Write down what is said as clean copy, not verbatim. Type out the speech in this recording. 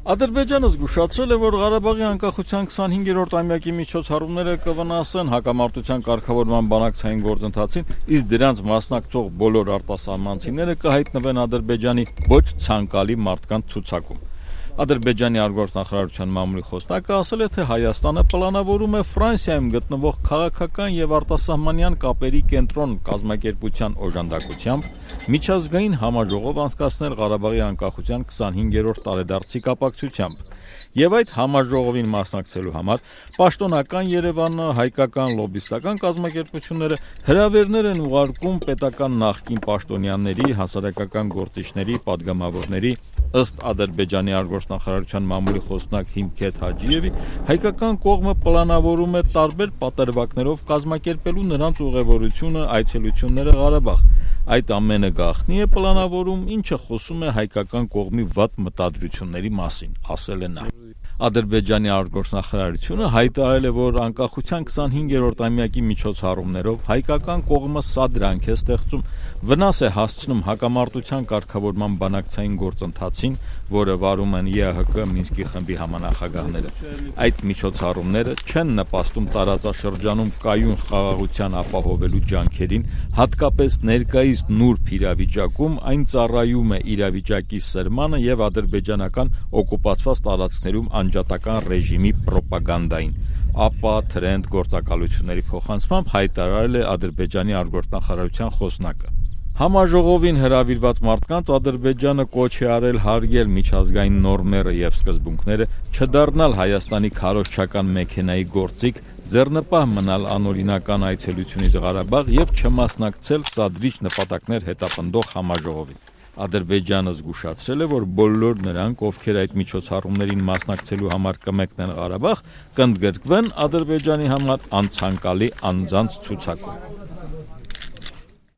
Ադրբեջանը զգուշացրել է, որ Ղարաբաղի անկախության 25-րդ ամյակի միջոցառումները կվնասեն հակամարտության կարգավորման բանակցային գործընթացին, իսկ դրանց մասնակցող բոլոր արտասահմանցիները կհայտնվեն Ադրբեջանի ոչ ցանկալի մարդկանց ցուցակում։ Ադրբեջանի արտգործնախարարության մամուլի խոսնակը ասել է, թե Հայաստանը պլանավորում է Ֆրանսիայում գտնվող քաղաքական եւ արտասահմանյան կապերի կենտրոն կազմակերպության օժանդակությամբ միջազգային համաժողով անցկացնել Ղարաբաղի անկախության 25-րդ տարեդարձի կապակցությամբ։ Եվ այդ համաժողովին մասնակցելու համար պաշտոնական Երևանը, հայկական լոբիստական կազմակերպությունները հրավերներ են ուղարկում պետական նախկին պաշտոնյաների, հասարակական գործիչների, падգամավորների, ըստ Ադրբեջանի արտգործնախարարության մամուլի խոսնակ Հիմքեթ Հաջիևի, հայկական կողմը պլանավորում է տարբեր պատրվակներով կազմակերպելու նրանց ուղևորությունը, այցելությունները Ղարաբաղ։ Այդ ամենը գաղտնի է պլանավորում, ինչը խոսում է հայկական կողմի վատ մտադրությունների մասին, ասել է նա։ Ադրբեջանի արտգործնախարարությունը հայտարարել է, որ անկախության 25-րդ ամյակի միջոցառումներով հայկական կողմը սադրանք է ստեղծում, վնաս է հասցնում հակամարտության կարգավորման բանակցային գործընթացին, որը վարում են ԵԱՀԿ Մինսկի խմբի համանախագահները։ Այդ միջոցառումները չեն նպաստում տարածաշրջանում կայուն խաղաղության ապահովելու ջանքերին, հատկապես ներկայիս նուրբ իրավիճակում այն ծառայում է իրավիճակի սրմանը եւ ադրբեջանական օկուպացված տարածքներում անջատական ռեժիմի պրոպագանդային, ապա թրենդ գործակալությունների փոխանցմամբ հայտարարել է Ադրբեջանի արտգործնախարարության խոսնակը։ Համաժողովին հրավիրված մարդկանց Ադրբեջանը կոչ է արել հարգել միջազգային նորմերը եւ սկզբունքները, չդառնալ Հայաստանի քարոզչական մեքենայի գործիք, ձեռնպահ մնալ անօրինական այցելությունից Ղարաբաղ եւ չմասնակցել սադրիչ նպատակներ հետապնդող համաժողովին։ Ադրբեջանը զգուշացրել է, որ բոլոր նրանք, ովքեր այդ միջոցառումներին մասնակցելու համար կմեկնեն Ղարաբաղ, կընդգրկվեն Ադրբեջանի համար անցանկալի անձանց ցուցակում։